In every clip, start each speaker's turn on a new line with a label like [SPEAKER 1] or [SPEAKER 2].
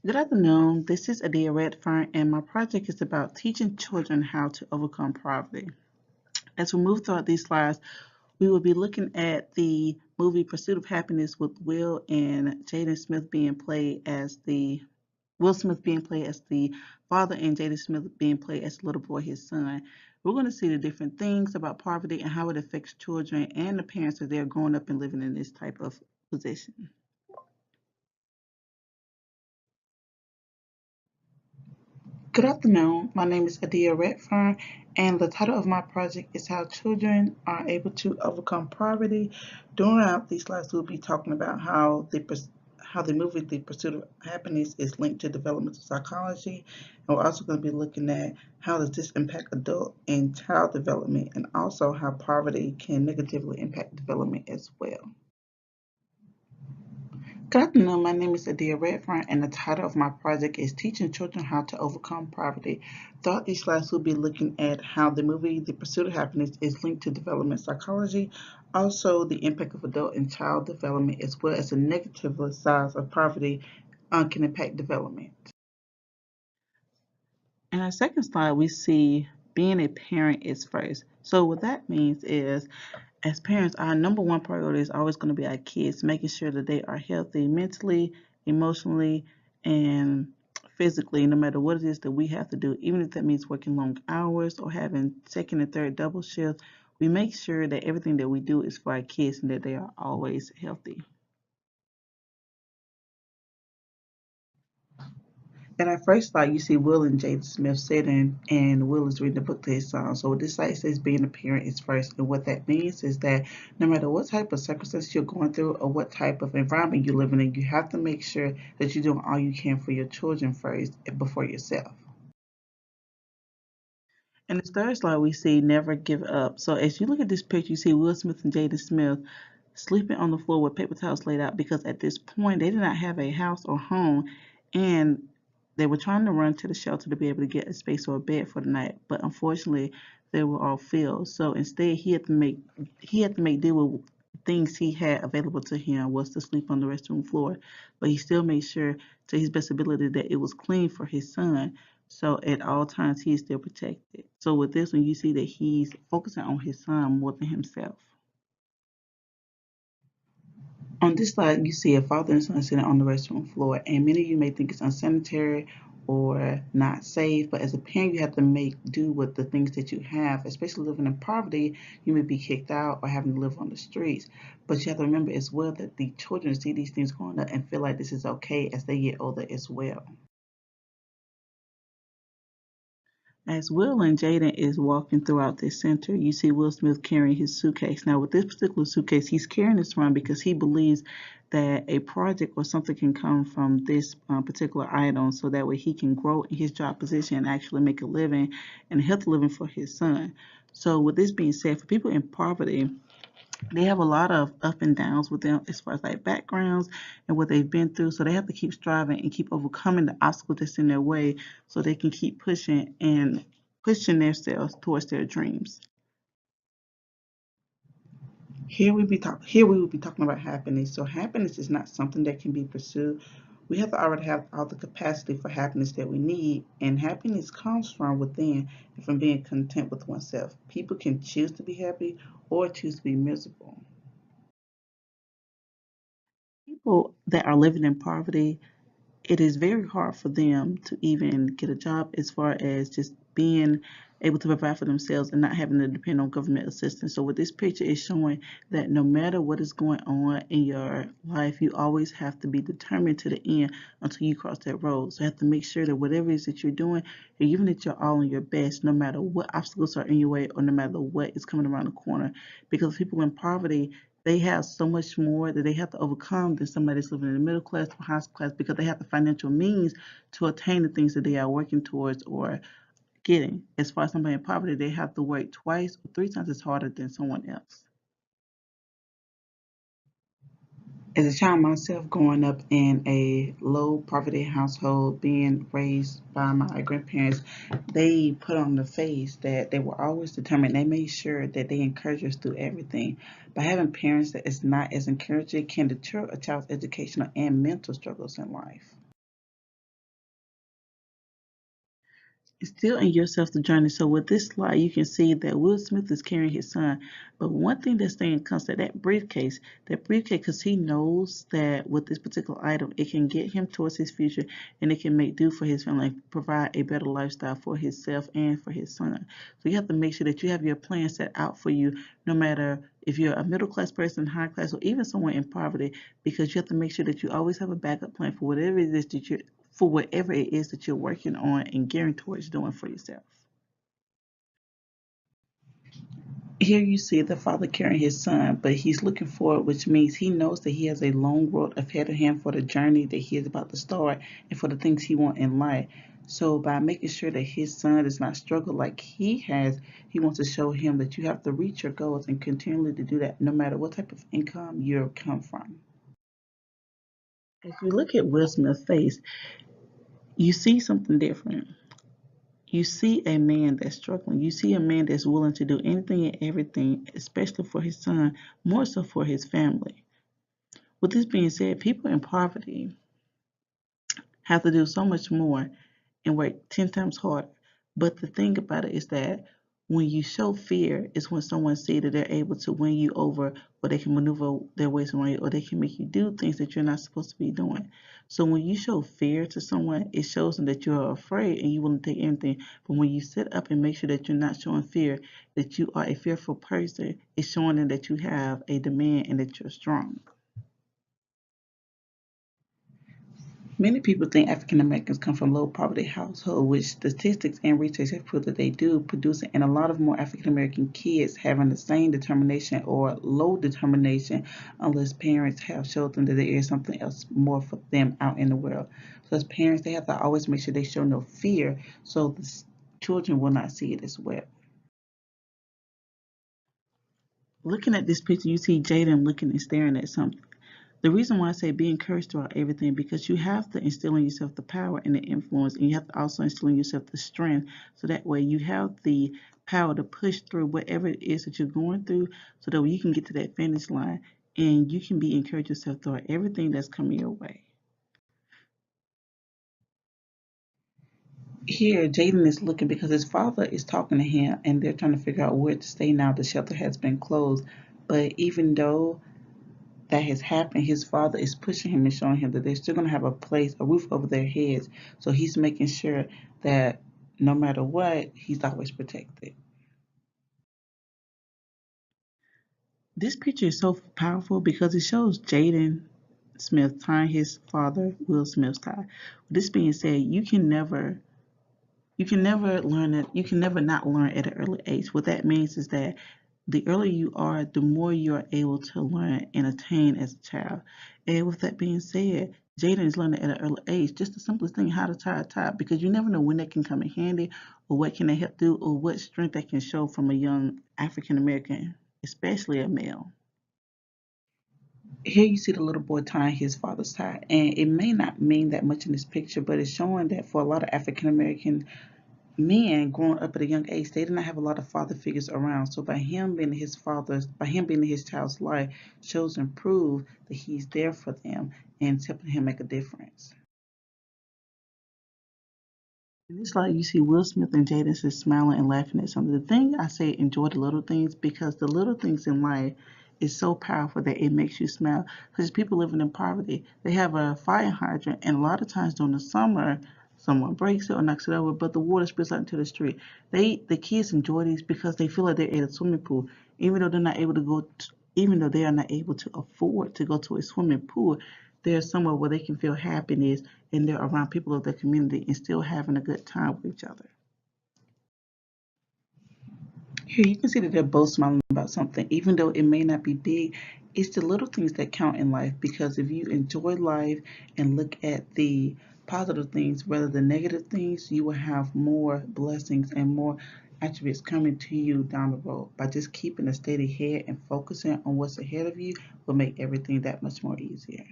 [SPEAKER 1] Good afternoon. This is Adia Redfern, and my project is about teaching children how to overcome poverty. As we move throughout these slides, we will be looking at the movie Pursuit of Happiness with Will and Jaden Smith being played as the Will Smith being played as the father and Jaden Smith being played as the little boy, his son. We're going to see the different things about poverty and how it affects children and the parents as they're growing up and living in this type of position. Good afternoon. My name is Adia Redfern, and the title of my project is How Children Are Able to Overcome Poverty. During these slides, we'll be talking about how the movie The Pursuit of Happiness is linked to developmental psychology. And we're also going to be looking at how does this impact adult and child development, and also how poverty can negatively impact development as well. Good afternoon. My name is Adia Redfern, and the title of my project is Teaching Children How to Overcome Poverty. Throughout these slides, we'll be looking at how the movie The Pursuit of Happiness is linked to development psychology, also the impact of adult and child development, as well as the negative sides of poverty can impact development. In our second slide, we see being a parent is first. So what that means is, as parents, our number one priority is always going to be our kids, making sure that they are healthy mentally, emotionally, and physically, no matter what it is that we have to do, even if that means working long hours or having second and third double shifts, we make sure that everything that we do is for our kids and that they are always healthy. In our first slide, you see Will and Jaden Smith sitting, and Will is reading the book to his son. So what this slide says being a parent is first, and what that means is that no matter what type of circumstances you're going through or what type of environment you're living in, you have to make sure that you're doing all you can for your children first before yourself. In this third slide, we see never give up. So as you look at this picture, you see Will Smith and Jaden Smith sleeping on the floor with paper towels laid out because at this point they did not have a house or home, and they were trying to run to the shelter to be able to get a space or a bed for the night, but unfortunately they were all filled. So instead he had to make deal with things he had available to him was to sleep on the restroom floor, but he still made sure to his best ability that it was clean for his son. So at all times he is still protected. So with this one, you see that he's focusing on his son more than himself. On this slide, you see a father and son sitting on the restroom floor, and many of you may think it's unsanitary or not safe, but as a parent, you have to make do with the things that you have, especially living in poverty. You may be kicked out or having to live on the streets, but you have to remember as well that the children see these things growing up and feel like this is okay as they get older as well. As Will and Jaden is walking throughout this center, you see Will Smith carrying his suitcase. Now, with this particular suitcase, he's carrying this around because he believes that a project or something can come from this particular item so that way he can grow in his job position and actually make a living and a healthy living for his son. So, with this being said, for people in poverty, they have a lot of up and downs with them as far as like backgrounds and what they've been through. So they have to keep striving and keep overcoming the obstacles that's in their way so they can keep pushing and pushing themselves towards their dreams. Here we will be talking about happiness. So happiness is not something that can be pursued. We have to already have all the capacity for happiness that we need, and happiness comes from within and from being content with oneself. People can choose to be happy or choose to be miserable. People that are living in poverty, it is very hard for them to even get a job as far as just being able to provide for themselves and not having to depend on government assistance. So what this picture is showing that no matter what is going on in your life, you always have to be determined to the end until you cross that road. So you have to make sure that whatever it is that you're doing, you're giving it your all and your best, no matter what obstacles are in your way or no matter what is coming around the corner. Because people in poverty, they have so much more that they have to overcome than somebody that's living in the middle class or high class because they have the financial means to attain the things that they are working towards or getting. As far as somebody in poverty, they have to work twice or three times as harder than someone else. As a child myself, growing up in a low poverty household, being raised by my grandparents, they put on the face that they were always determined. They made sure that they encouraged us through everything. But having parents that is not as encouraging can deter a child's educational and mental struggles in life. Still in yourself the journey. So with this slide, you can see that Will Smith is carrying his son. But one thing that's staying constant, that briefcase, because he knows that with this particular item, it can get him towards his future and it can make do for his family, and provide a better lifestyle for himself and for his son. So you have to make sure that you have your plan set out for you, no matter if you're a middle class person, high class, or even someone in poverty, because you have to make sure that you always have a backup plan for whatever it is that you're working on and gearing towards doing for yourself. Here you see the father carrying his son, but he's looking forward, which means he knows that he has a long road ahead of him for the journey that he is about to start and for the things he wants in life. So by making sure that his son does not struggle like he has, he wants to show him that you have to reach your goals and continually to do that no matter what type of income you come from. If you look at Will Smith's face, you see something different. You see a man that's struggling. You see a man that's willing to do anything and everything, especially for his son, more so for his family. With this being said, people in poverty have to do so much more and work 10 times harder. But the thing about it is that when you show fear is when someone sees that they're able to win you over, or they can maneuver their ways around you, or they can make you do things that you're not supposed to be doing. So when you show fear to someone, it shows them that you're afraid and you won't take anything. But when you sit up and make sure that you're not showing fear, that you are a fearful person, it's showing them that you have a demand and that you're strong. Many people think African Americans come from low poverty households, which statistics and research have proved that they do, producing and a lot of more African American kids having the same determination or low determination unless parents have showed them that there is something else more for them out in the world. So as parents, they have to always make sure they show no fear so the children will not see it as well. Looking at this picture, you see Jaden looking and staring at something. The reason why I say be encouraged throughout everything, because you have to instill in yourself the power and the influence, and you have to also instill in yourself the strength, so that way you have the power to push through whatever it is that you're going through, so that way you can get to that finish line and you can be encouraged yourself throughout everything that's coming your way. Here, Jaden is looking because his father is talking to him and they're trying to figure out where to stay now the shelter has been closed. But even though that has happened, his father is pushing him and showing him that they're still going to have a place, a roof over their heads. So he's making sure that no matter what, he's always protected. This picture is so powerful because it shows Jaden Smith tying his father, Will Smith's tie. With this being said, you can never learn it. You can never not learn at an early age. What that means is that the earlier you are, the more you are able to learn and attain as a child. And with that being said, Jaden is learning at an early age just the simplest thing, how to tie a tie, because you never know when that can come in handy, or what can they help do, or what strength they can show from a young African American, especially a male. Here you see the little boy tying his father's tie, and it may not mean that much in this picture, but it's showing that for a lot of African American men growing up at a young age, they did not have a lot of father figures around. So by him being in his child's life, shows and prove that he's there for them and it's helping him make a difference. In this slide, you see Will Smith and Jaden just smiling and laughing at something. The thing I say, enjoy the little things, because the little things in life is so powerful that it makes you smile. Because people living in poverty, they have a fire hydrant, and a lot of times during the summer, someone breaks it or knocks it over, but the water spills out into the street. The kids enjoy these because they feel like they're at a swimming pool, even though they're not able to even though they are not able to afford to go to a swimming pool. There's somewhere where they can feel happiness and they're around people of their community and still having a good time with each other. Here you can see that they're both smiling about something, even though it may not be big. It's the little things that count in life, because if you enjoy life and look at the positive things rather than negative things, you will have more blessings and more attributes coming to you down the road. By just keeping a steady head and focusing on what's ahead of you will make everything that much more easier.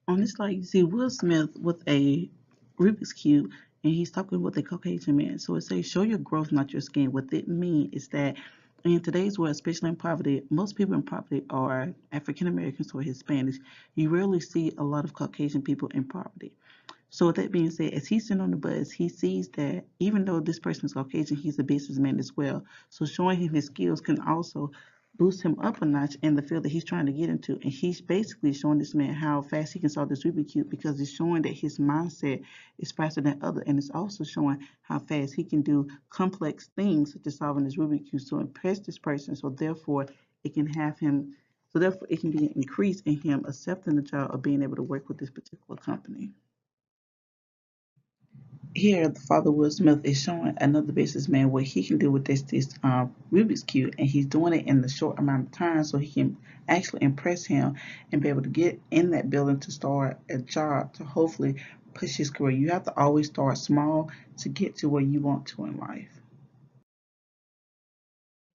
[SPEAKER 1] On this slide, you see Will Smith with a Rubik's Cube, and he's talking with a Caucasian man. So it says, show your growth, not your skin. What it means is that in today's world, especially in poverty, most people in poverty are African Americans or Hispanics. You rarely see a lot of Caucasian people in poverty. So with that being said, as he's sitting on the bus, he sees that even though this person is Caucasian, he's a businessman as well. So showing him his skills can also boost him up a notch in the field that he's trying to get into. And he's basically showing this man how fast he can solve this Rubik's Cube because it's showing that his mindset is faster than other. And it's also showing how fast he can do complex things such as solving this Rubik's Cube to impress this person. So therefore, it can have him, so therefore it can be an increase in him accepting the job of being able to work with this particular company. Here, the father Will Smith is showing another businessman what he can do with this Rubik's cube, and he's doing it in the short amount of time so he can actually impress him and be able to get in that building to start a job to hopefully push his career. You have to always start small to get to where you want to in life.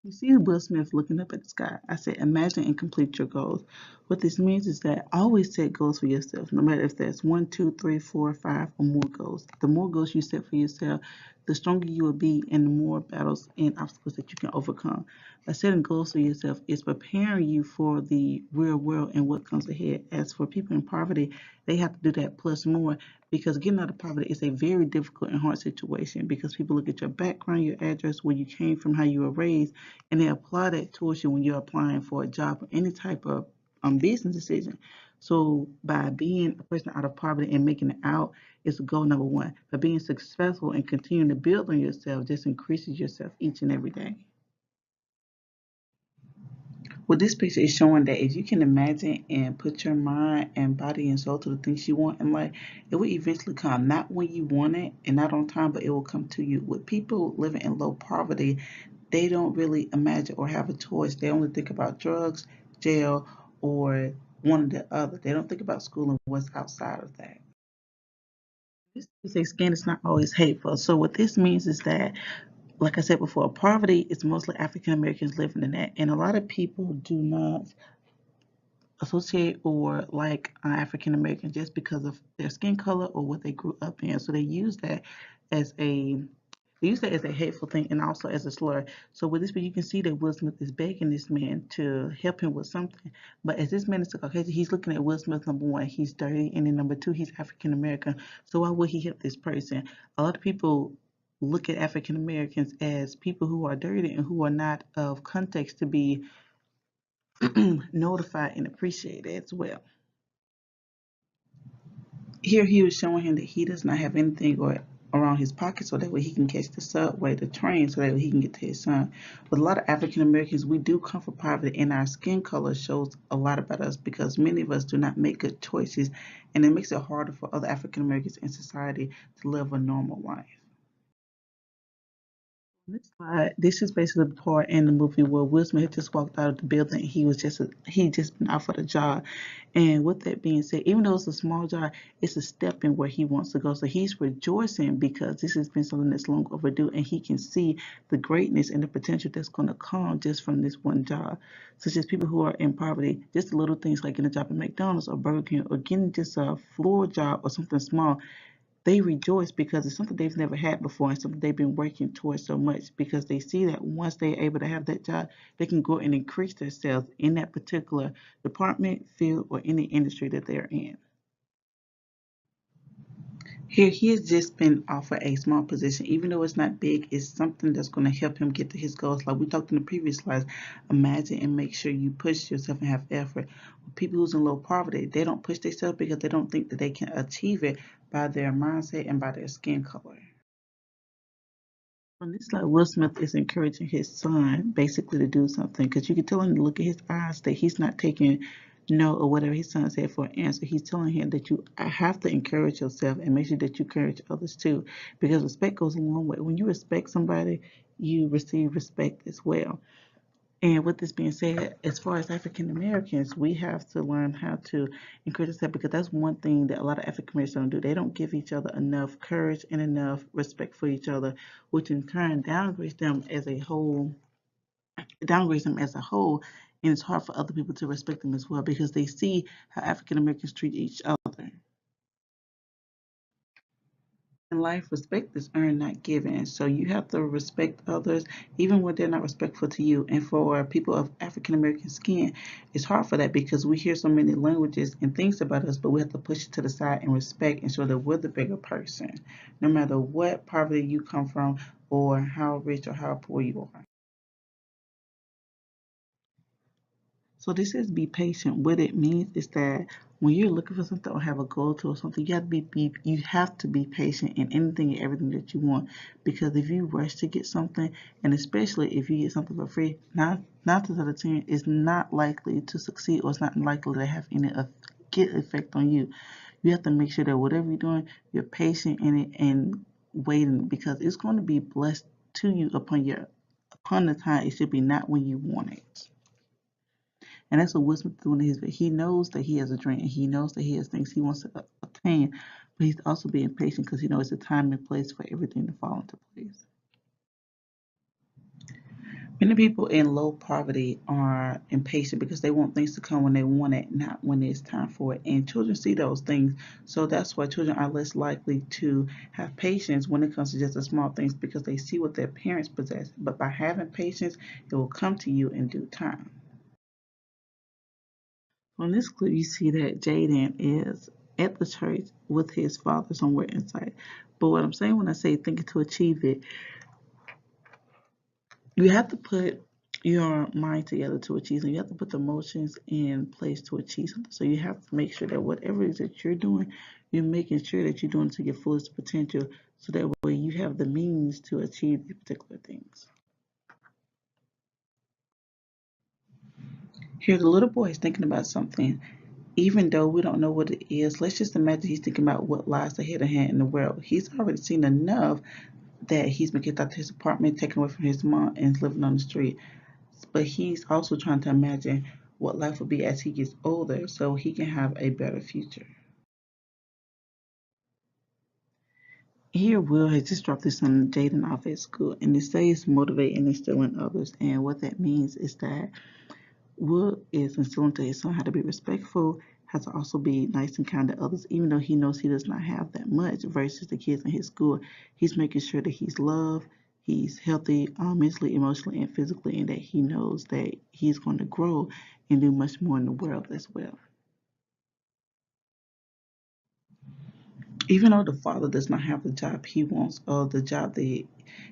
[SPEAKER 1] You see Will Smith looking up at the sky. I said, imagine and complete your goals. What this means is that always set goals for yourself, no matter if that's one, two, three, four, five, or more goals. The more goals you set for yourself, the stronger you will be and the more battles and obstacles that you can overcome. By setting goals for yourself, it's preparing you for the real world and what comes ahead. As for people in poverty, they have to do that plus more because getting out of poverty is a very difficult and hard situation because people look at your background, your address, where you came from, how you were raised, and they apply that towards you when you're applying for a job or any type of business decision. So by being a person out of poverty and making it out is goal number one. By being successful and continuing to build on yourself just increases yourself each and every day. Well, this picture is showing that if you can imagine and put your mind and body and soul to the things you want in life, it will eventually come. Not when you want it and not on time, but it will come to you. With people living in low poverty, they don't really imagine or have a choice. They only think about drugs, jail, or one or the other. They don't think about school and what's outside of that. This is a skin is not always hateful. So what this means is that, like I said before, poverty is mostly African Americans living in that, and a lot of people do not associate or like African Americans just because of their skin color or what they grew up in. So as a they use that as a hateful thing and also as a slur. So with this, you can see that Will Smith is begging this man to help him with something. But as this man is a Caucasian, he's looking at Will Smith, number one, he's dirty, and then number two, he's African American. So why would he help this person? A lot of people look at African Americans as people who are dirty and who are not of context to be notified and appreciated as well. Here he was showing him that he does not have anything or around his pocket so that way he can catch the subway, the train, so that way he can get to his son. With a lot of African Americans, we do come from poverty, and our skin color shows a lot about us because many of us do not make good choices, and it makes it harder for other African Americans in society to live a normal life. This slide, this is basically the part in the movie where Will Smith had just walked out of the building. He just been offered a job, and with that being said, even though it's a small job, it's a step in where he wants to go. So he's rejoicing because this has been something that's long overdue, and he can see the greatness and the potential that's going to come just from this one job. Such as people who are in poverty, just the little things like getting a job at McDonald's or Burger King or getting just a floor job or something small, they rejoice because it's something they've never had before and something they've been working towards so much because they see that once they're able to have that job, they can go and increase their sales in that particular department, field, or any industry that they're in. Here, he has just been offered a small position, even though it's not big, it's something that's going to help him get to his goals. Like we talked in the previous slides, imagine and make sure you push yourself and have effort. With people who's in low poverty, they don't push themselves because they don't think that they can achieve it by their mindset and by their skin color. On this slide, Will Smith is encouraging his son basically to do something because you can tell him to look at his eyes that he's not taking no or whatever his son said for an answer. He's telling him that you have to encourage yourself and make sure that you encourage others too because respect goes a long way. When you respect somebody, you receive respect as well. And with this being said, as far as African Americans, we have to learn how to encourage ourselves because that's one thing that a lot of African Americans don't do. They don't give each other enough courage and enough respect for each other, which in turn downgrades them as a whole, and it's hard for other people to respect them as well because they see how African Americans treat each other. In life, respect is earned, not given. So you have to respect others, even when they're not respectful to you. And for people of African American skin, it's hard for that because we hear so many languages and things about us, but we have to push it to the side and respect and show that we're the bigger person, no matter what poverty you come from or how rich or how poor you are. So this is be patient. What it means is that when you're looking for something or have a goal to or something, you have to be patient in anything and everything that you want. Because if you rush to get something, and especially if you get something for free, nine times out of 10 is not likely to succeed or it's not likely to have any get effect on you. You have to make sure that whatever you're doing, you're patient in it and waiting because it's going to be blessed to you upon the time it should be not when you want it. And that's what Will Smith is doing in his video. He knows that he has a dream. He knows that he has things he wants to obtain, but he's also being patient because he knows it's a time and place for everything to fall into place. Many people in low poverty are impatient because they want things to come when they want it, not when it's time for it. And children see those things. So that's why children are less likely to have patience when it comes to just the small things because they see what their parents possess. But by having patience, it will come to you in due time. On this clip, you see that Jaden is at the church with his father somewhere inside. But what I'm saying when I say thinking to achieve it, you have to put your mind together to achieve something. You have to put the motions in place to achieve something. So you have to make sure that whatever it is that you're doing, you're making sure that you're doing it to your fullest potential. So that way you have the means to achieve these particular things. Here, the little boy is thinking about something. Even though we don't know what it is, let's just imagine he's thinking about what lies ahead of him in the world. He's already seen enough that he's been kicked out of his apartment, taken away from his mom, and is living on the street. But he's also trying to imagine what life will be as he gets older so he can have a better future. Here, Will has just dropped this on Jaden off at school, and it says motivate and instill in others. And what that means is that Will is instilling to his son how to be respectful, how to also be nice and kind to others, even though he knows he does not have that much versus the kids in his school. He's making sure that he's loved, he's healthy, mentally, emotionally, and physically, and that he knows that he's going to grow and do much more in the world as well. Even though the father does not have the job he wants or the job that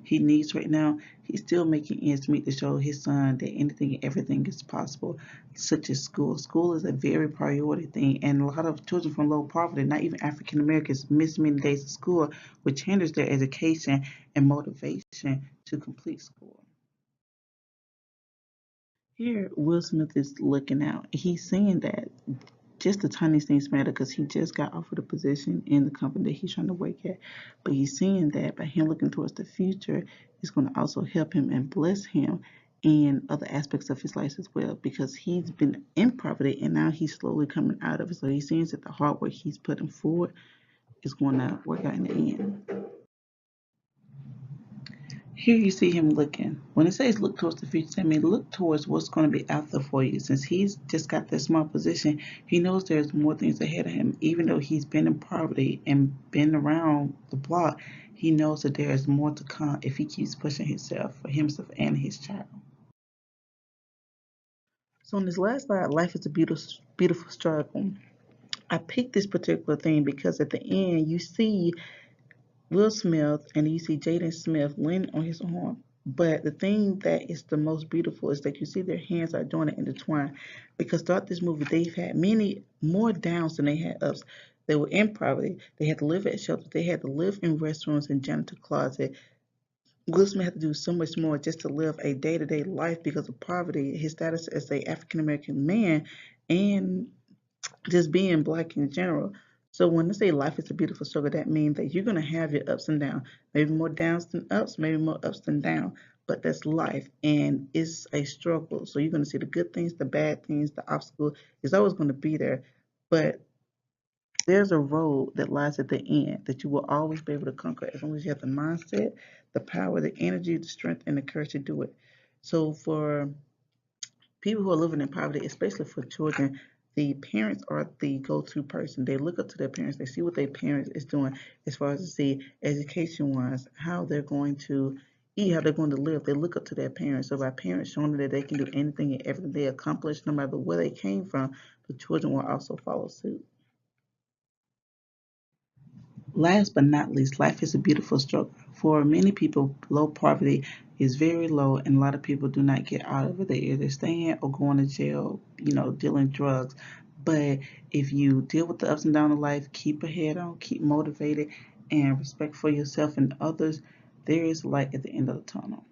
[SPEAKER 1] he needs right now, he's still making ends meet to show his son that anything and everything is possible, such as school. School is a very priority thing, and a lot of children from low poverty, not even African Americans, miss many days of school, which hinders their education and motivation to complete school. Here, Will Smith is looking out. He's saying that just the tiniest things matter because he just got offered a position in the company that he's trying to work at. But he's seeing that by him looking towards the future, it's going to also help him and bless him in other aspects of his life as well because he's been in poverty and now he's slowly coming out of it. So he's seeing that the hard work he's putting forward is going to work out in the end. Here you see him looking. When it says look towards the future, I mean look towards what's going to be out there for you. Since he's just got that small position, he knows there's more things ahead of him. Even though he's been in poverty and been around the block, he knows that there is more to come if he keeps pushing himself for himself and his child. So on this last slide, life is a beautiful, beautiful struggle. I picked this particular thing because at the end you see Will Smith and you see Jaden Smith leaning on his arm. But the thing that is the most beautiful is that you see their hands are joined and intertwined because throughout this movie they've had many more downs than they had ups. They were in poverty. They had to live at shelters. They had to live in restaurants and janitor closet. Will Smith had to do so much more just to live a day-to-day life because of poverty, his status as a African American man, and just being black in general. So when I say life is a beautiful struggle, that means that you're gonna have your ups and downs, maybe more downs than ups, maybe more ups than downs. But that's life, and it's a struggle. So you're gonna see the good things, the bad things, the obstacle is always gonna be there. But there's a road that lies at the end that you will always be able to conquer as long as you have the mindset, the power, the energy, the strength, and the courage to do it. So for people who are living in poverty, especially for children, the parents are the go-to person. They look up to their parents. They see what their parents is doing as far as to see education-wise, how they're going to eat, how they're going to live. They look up to their parents. So by parents showing them that they can do anything and everything they accomplish, no matter where they came from, the children will also follow suit. Last but not least, life is a beautiful struggle. For many people, low poverty is very low, and a lot of people do not get out of it. They either stay in or going to jail, dealing drugs. But if you deal with the ups and downs of life, keep a head on, keep motivated, and respect for yourself and others, there is light at the end of the tunnel.